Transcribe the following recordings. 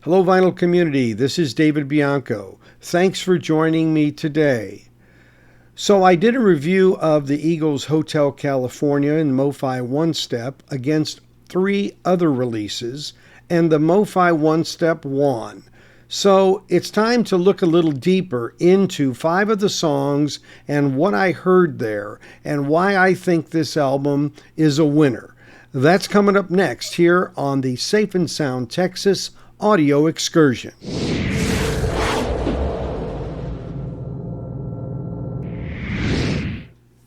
Hello, vinyl community. This is David Bianco. Thanks for joining me today. So I did a review of the Eagles' Hotel California in MOFI One Step against 3 other releases, and the MOFI One Step won. So it's time to look a little deeper into 5 of the songs and what I heard there and why I think this album is a winner. That's coming up next here on the Safe and Sound Texas Audio Excursion.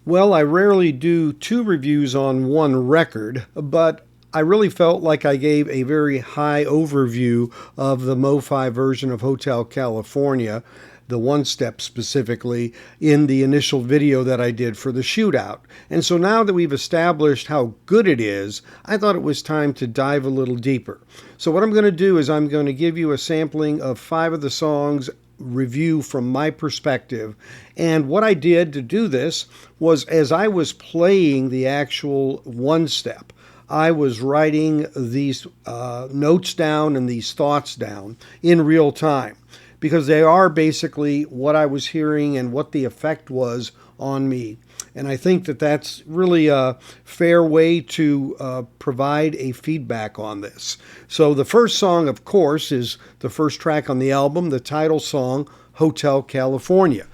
Well, I rarely do 2 reviews on one record, but I really felt like I gave a very high overview of the MOFI version of Hotel California, the One Step specifically, in the initial video that I did for the shootout. And so now that we've established how good it is, I thought it was time to dive a little deeper. So what I'm going to do is I'm going to give you a sampling of 5 of the songs, review from my perspective. And what I did to do this was, as I was playing the actual One Step, I was writing these notes down and these thoughts down in real time, because they are basically what I was hearing and what the effect was on me. And I think that that's really a fair way to provide a feedback on this. So the first song, of course, is the first track on the album, the title song, Hotel California.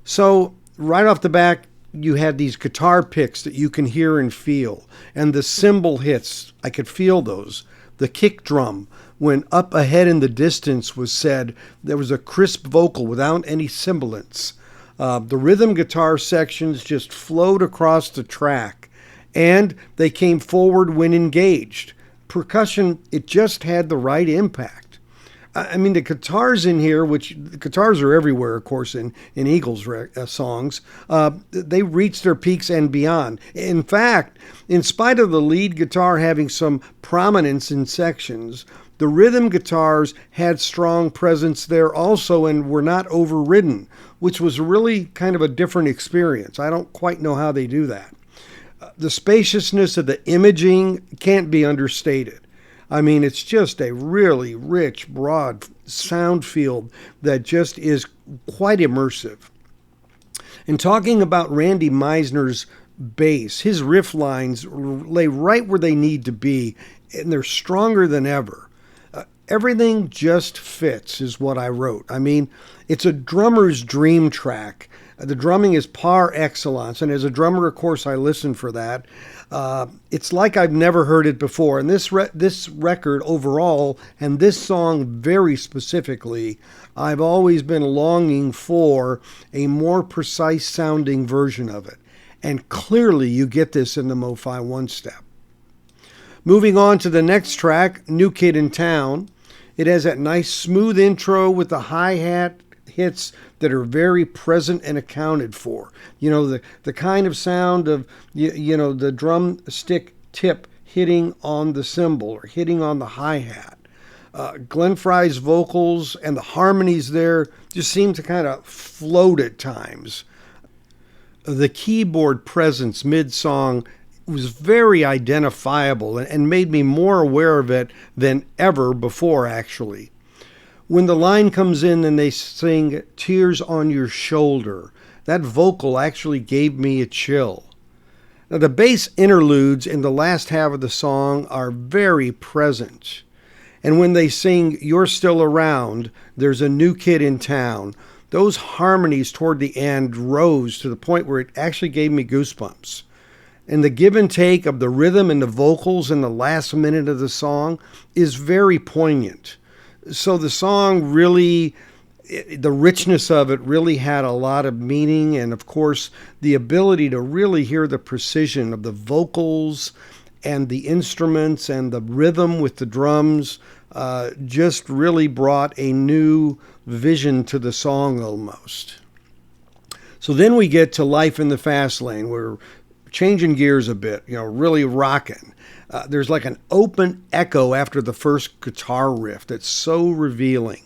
So right off the bat, you had these guitar picks that you can hear and feel. And the cymbal hits, I could feel those. The kick drum, when up ahead in the distance was said, there was a crisp vocal without any sibilance. The rhythm guitar sections just flowed across the track, and they came forward when engaged. Percussion, it just had the right impact. I mean, the guitars in here, which the guitars are everywhere, of course, in Eagles songs, they reach their peaks and beyond. In fact, in spite of the lead guitar having some prominence in sections, the rhythm guitars had strong presence there also and were not overridden, which was really kind of a different experience. I don't quite know how they do that. The spaciousness of the imaging can't be understated. I mean, it's just a really rich, broad sound field that just is quite immersive. And talking about Randy Meisner's bass, his riff lines lay right where they need to be, and they're stronger than ever. Everything just fits, is what I wrote. I mean, it's a drummer's dream track. The drumming is par excellence, and as a drummer, of course, I listen for that. It's like I've never heard it before. And this record overall, and this song very specifically, I've always been longing for a more precise sounding version of it. And clearly you get this in the MOFI One Step. Moving on to the next track, New Kid in Town. It has that nice smooth intro with the hi-hat hits that are very present and accounted for. You know, the kind of sound of, the drumstick tip hitting on the cymbal or hitting on the hi-hat. Glenn Frey's vocals and the harmonies there just seem to kind of float at times. The keyboard presence mid-song was very identifiable and made me more aware of it than ever before, actually. When the line comes in and they sing "Tears on Your Shoulder," that vocal actually gave me a chill. Now, the bass interludes in the last half of the song are very present. And when they sing "You're Still Around," there's a new kid in town. Those harmonies toward the end rose to the point where it actually gave me goosebumps. And the give and take of the rhythm and the vocals in the last minute of the song is very poignant. So the song really, the richness of it really had a lot of meaning. And of course, the ability to really hear the precision of the vocals and the instruments and the rhythm with the drums just really brought a new vision to the song almost. So then we get to Life in the Fast Lane. We're changing gears a bit, really rocking. There's like an open echo after the first guitar riff that's so revealing.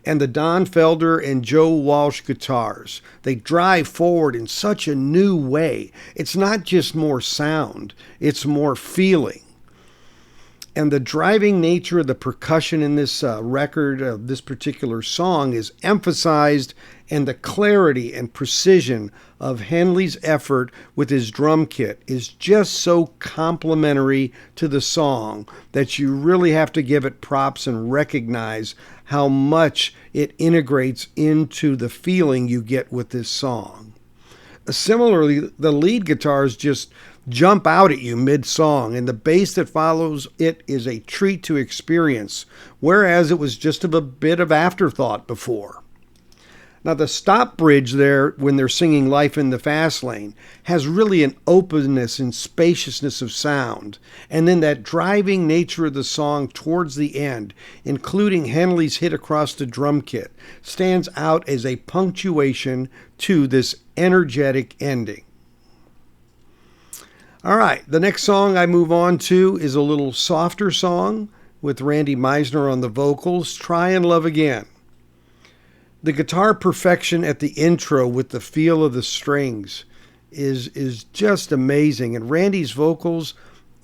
And the Don Felder and Joe Walsh guitars, they drive forward in such a new way. It's not just more sound, it's more feeling. And the driving nature of the percussion in this record, this particular song, is emphasized, and the clarity and precision of Henley's effort with his drum kit is just so complimentary to the song that you really have to give it props and recognize how much it integrates into the feeling you get with this song. Similarly, the lead guitars just jump out at you mid-song, and the bass that follows it is a treat to experience, whereas it was just a bit of afterthought before. Now, the stop bridge there, when they're singing Life in the Fast Lane, has really an openness and spaciousness of sound. And then that driving nature of the song towards the end, including Henley's hit across the drum kit, stands out as a punctuation to this energetic ending. All right, the next song I move on to is a little softer song with Randy Meisner on the vocals, Try and Love Again. The guitar perfection at the intro with the feel of the strings is just amazing. And Randy's vocals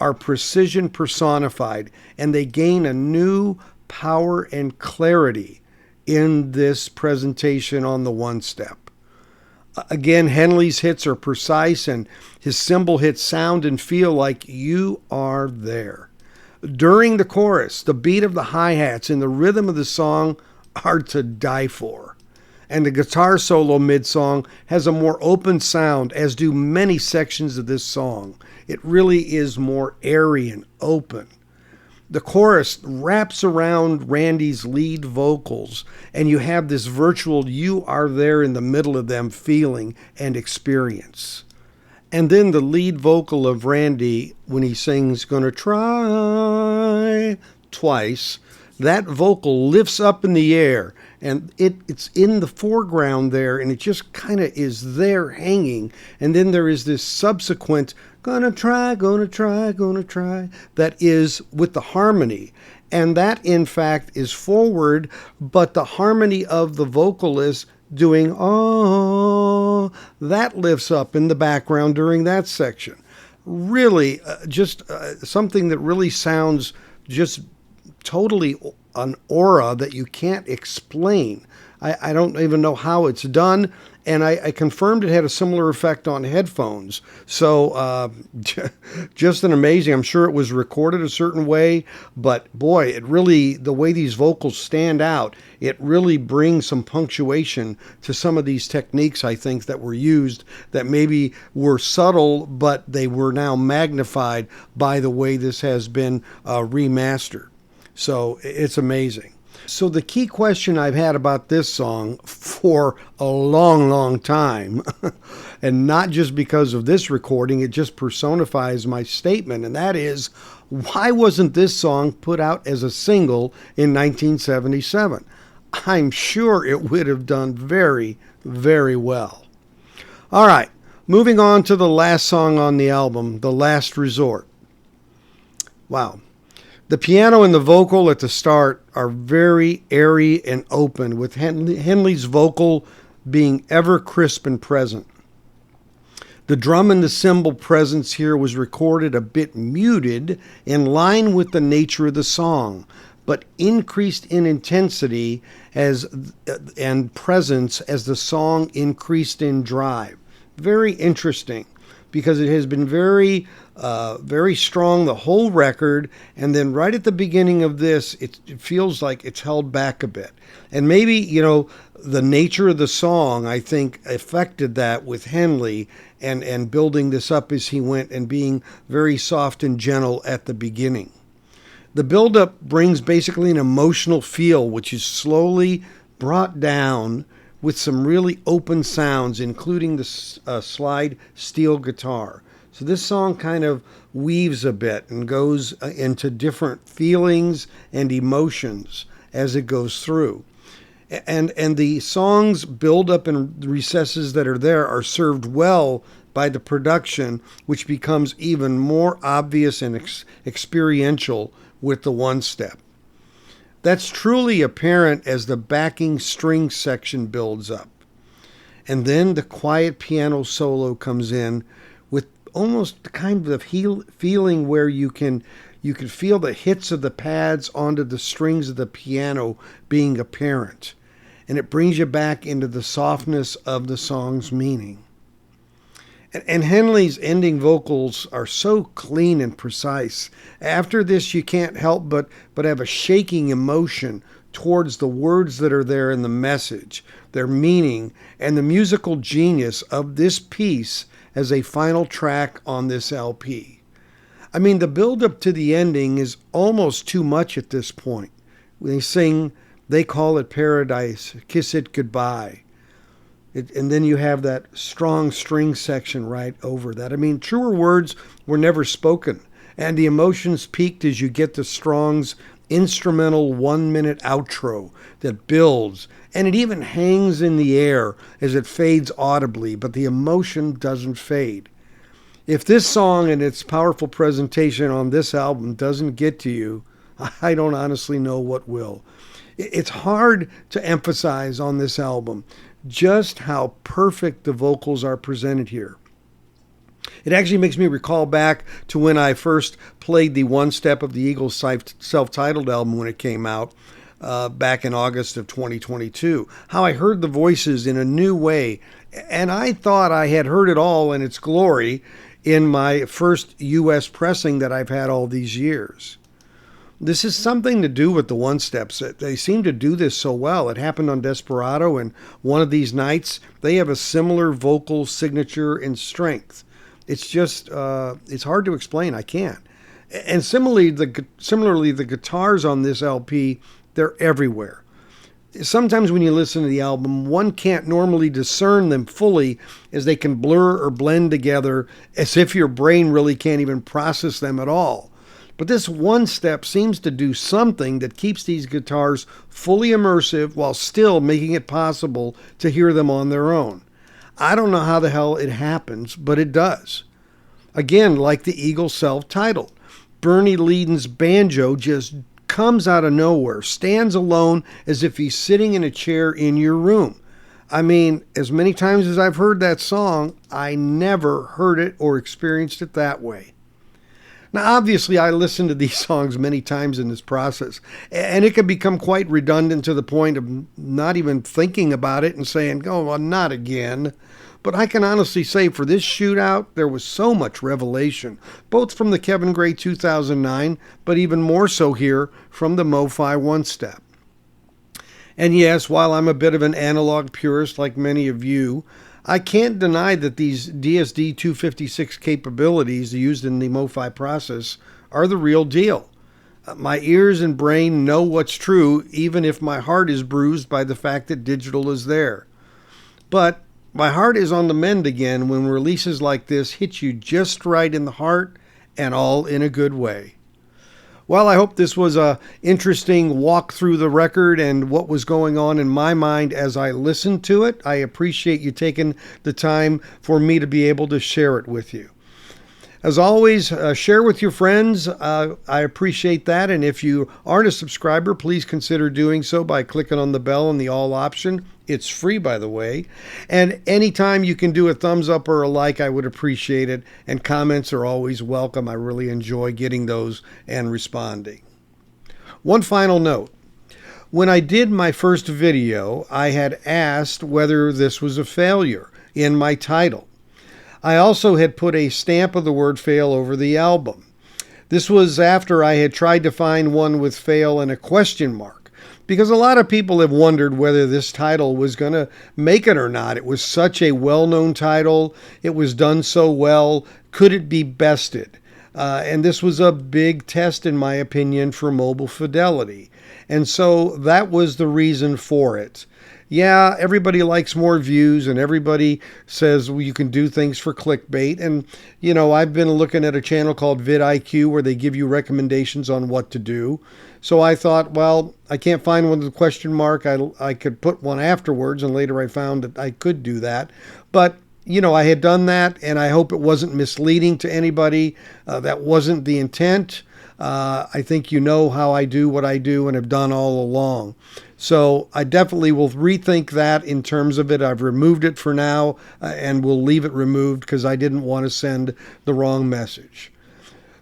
are precision personified, and they gain a new power and clarity in this presentation on the one step. Again, Henley's hits are precise, and his cymbal hits sound and feel like you are there. During the chorus, the beat of the hi-hats and the rhythm of the song are to die for. And the guitar solo mid-song has a more open sound, as do many sections of this song. It really is more airy and open. The chorus wraps around Randy's lead vocals, and you have this virtual you are there in the middle of them feeling and experience. And then the lead vocal of Randy, when he sings "Gonna Try" twice, that vocal lifts up in the air, and it's in the foreground there, and it just kind of is there hanging. And then there is this subsequent "Gonna try, gonna try, gonna try" that is with the harmony. And that, in fact, is forward, but the harmony of the vocalist doing "oh," that lifts up in the background during that section. Really, something that really sounds just totally an aura that you can't explain. I don't even know how it's done, and I confirmed it had a similar effect on headphones. So just an amazing. I'm sure it was recorded a certain way, but boy, it really, the way these vocals stand out, it really brings some punctuation to some of these techniques, I think, that were used that maybe were subtle, but they were now magnified by the way this has been remastered. So it's amazing. So the key question I've had about this song for a long, long time, and not just because of this recording, it just personifies my statement, and that is, why wasn't this song put out as a single in 1977? I'm sure it would have done very, very well. All right, moving on to the last song on the album, The Last Resort. Wow. The piano and the vocal at the start are very airy and open, with Henley's vocal being ever crisp and present. The drum and the cymbal presence here was recorded a bit muted, in line with the nature of the song, but increased in intensity and presence as the song increased in drive. Very interesting, because it has been very strong the whole record, and then right at the beginning of this, it feels like it's held back a bit. And maybe, the nature of the song, I think, affected that with Henley, and building this up as he went, and being very soft and gentle at the beginning. The build-up brings basically an emotional feel, which is slowly brought down with some really open sounds, including the slide steel guitar. So this song kind of weaves a bit and goes into different feelings and emotions as it goes through. And the song's build-up and recesses that are there are served well by the production, which becomes even more obvious and experiential with the one-step. That's truly apparent as the backing string section builds up. And then the quiet piano solo comes in with almost kind of feeling where you can You could feel the hits of the pads onto the strings of the piano being apparent, and it brings you back into the softness of the song's meaning. And Henley's ending vocals are so clean and precise. After this, you can't help but have a shaking emotion towards the words that are there in the message, their meaning, and the musical genius of this piece as a final track on this LP. I mean, the build-up to the ending is almost too much at this point. They sing, "They call it paradise, kiss it goodbye." And then you have that strong string section right over that. I mean, truer words were never spoken. And the emotions peaked as you get the Strong's instrumental 1-minute outro that builds. And it even hangs in the air as it fades audibly, but the emotion doesn't fade. If this song and its powerful presentation on this album doesn't get to you, I don't honestly know what will. It's hard to emphasize on this album just how perfect the vocals are presented here. It actually makes me recall back to when I first played the one step of the Eagles' self-titled album when it came out back in August of 2022. How I heard the voices in a new way, and I thought I had heard it all in its glory in my first U.S. pressing that I've had all these years. This is something to do with the one-steps. They seem to do this so well. It happened on Desperado, and one of these nights, they have a similar vocal signature and strength. It's just, it's hard to explain. I can't. And similarly, the guitars on this LP, they're everywhere. Sometimes when you listen to the album, one can't normally discern them fully as they can blur or blend together as if your brain really can't even process them at all. But this one step seems to do something that keeps these guitars fully immersive while still making it possible to hear them on their own. I don't know how the hell it happens, but it does. Again, like the Eagles' self-titled, Bernie Leadon's banjo just comes out of nowhere, stands alone as if he's sitting in a chair in your room. I mean, as many times as I've heard that song, I never heard it or experienced it that way. Now, obviously, I listened to these songs many times in this process, and it can become quite redundant to the point of not even thinking about it and saying, oh, well, not again. But I can honestly say for this shootout, there was so much revelation, both from the Kevin Gray 2009, but even more so here from the MOFI one-step. And yes, while I'm a bit of an analog purist like many of you, I can't deny that these DSD 256 capabilities used in the MOFI process are the real deal. My ears and brain know what's true, even if my heart is bruised by the fact that digital is there. But my heart is on the mend again when releases like this hit you just right in the heart and all in a good way. Well, I hope this was an interesting walk through the record and what was going on in my mind as I listened to it. I appreciate you taking the time for me to be able to share it with you. As always, share with your friends. I appreciate that. And if you aren't a subscriber, please consider doing so by clicking on the bell and the all option. It's free, by the way. And anytime you can do a thumbs up or a like, I would appreciate it. And comments are always welcome. I really enjoy getting those and responding. One final note. When I did my first video, I had asked whether this was a failure in my title. I also had put a stamp of the word fail over the album. This was after I had tried to find one with fail and a question mark, because a lot of people have wondered whether this title was going to make it or not. It was such a well-known title. It was done so well. Could it be bested? And this was a big test, in my opinion, for mobile fidelity. And so that was the reason for it. Yeah, everybody likes more views and everybody says, well, you can do things for clickbait. And, you know, I've been looking at a channel called vidIQ where they give you recommendations on what to do. So I thought, well, I can't find one with a question mark. I could put one afterwards, and later I found that I could do that. But, you know, I had done that, and I hope it wasn't misleading to anybody. That wasn't the intent. I think you know how I do what I do and have done all along. So I definitely will rethink that in terms of it. I've removed it for now and will leave it removed because I didn't want to send the wrong message.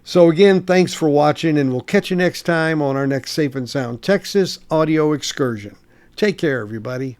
So again, thanks for watching, and we'll catch you next time on our next Safe and Sound Texas audio excursion. Take care, everybody.